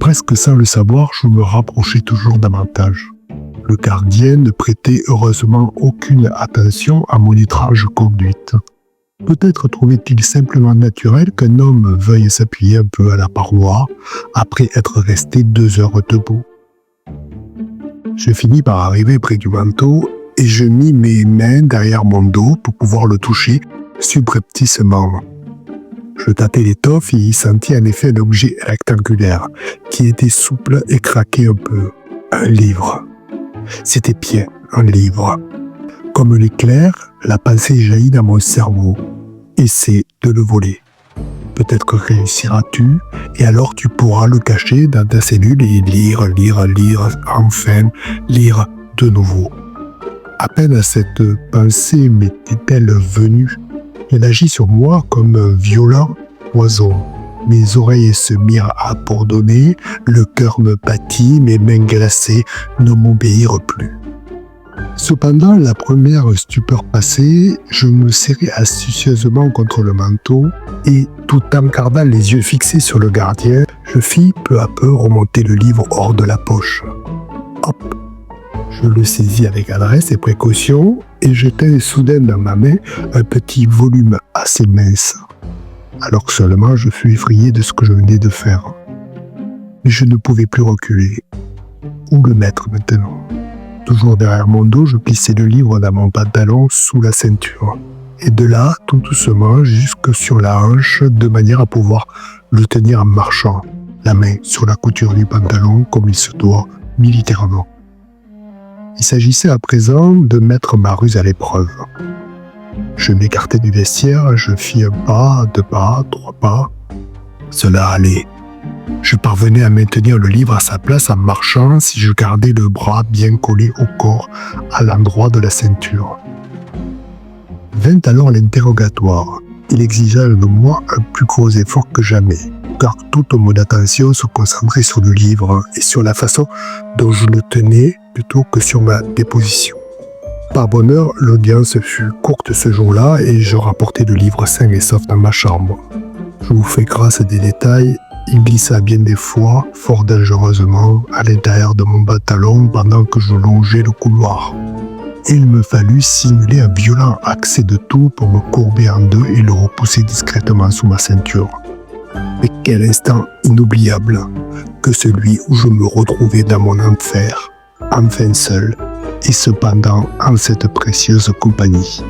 Presque sans le savoir, je me rapprochais toujours davantage. Le gardien ne prêtait heureusement aucune attention à mon étrange conduite. Peut-être trouvait-il simplement naturel qu'un homme veuille s'appuyer un peu à la paroi après être resté 2 heures debout. Je finis par arriver près du manteau et je mis mes mains derrière mon dos pour pouvoir le toucher subrepticement. Je tâtais l'étoffe et y sentis en effet un objet rectangulaire qui était souple et craquait un peu. Un livre. C'était bien un livre. Comme l'éclair, la pensée jaillit dans mon cerveau. Essaie de le voler. Peut-être réussiras-tu, et alors tu pourras le cacher dans ta cellule et lire, enfin lire de nouveau. À peine cette pensée m'était-elle venue, elle agit sur moi comme un violent poison. Mes oreilles se mirent à bourdonner, le cœur me battit, mes mains glacées ne m'obéirent plus. Cependant, la première stupeur passée, je me serrai astucieusement contre le manteau et, tout en gardant les yeux fixés sur le gardien, je fis peu à peu remonter le livre hors de la poche. Hop! Je le saisis avec adresse et précaution et je tins soudain dans ma main un petit volume assez mince. Alors seulement je fus effrayé de ce que je venais de faire. Mais je ne pouvais plus reculer. Où le mettre maintenant ? Toujours derrière mon dos, je plissais le livre dans mon pantalon sous la ceinture. Et de là, tout doucement, jusque sur la hanche, de manière à pouvoir le tenir en marchant, la main sur la couture du pantalon comme il se doit, militairement. Il s'agissait à présent de mettre ma ruse à l'épreuve. Je m'écartai du vestiaire, je fis un pas, 2 pas, 3 pas. Cela allait. Je parvenais à maintenir le livre à sa place en marchant si je gardais le bras bien collé au corps à l'endroit de la ceinture. Vint alors l'interrogatoire. Il exigea de moi un plus gros effort que jamais, car toute mon attention se concentrait sur le livre et sur la façon dont je le tenais plutôt que sur ma déposition. Par bonheur, l'audience fut courte ce jour-là et je rapportai le livre sain et sauf dans ma chambre. Je vous fais grâce des détails. Il glissa bien des fois, fort dangereusement, à l'intérieur de mon pantalon pendant que je longeais le couloir. Il me fallut simuler un violent accès de toux pour me courber en deux et le repousser discrètement sous ma ceinture. Mais quel instant inoubliable que celui où je me retrouvais dans mon enfer, enfin seul, et cependant en cette précieuse compagnie.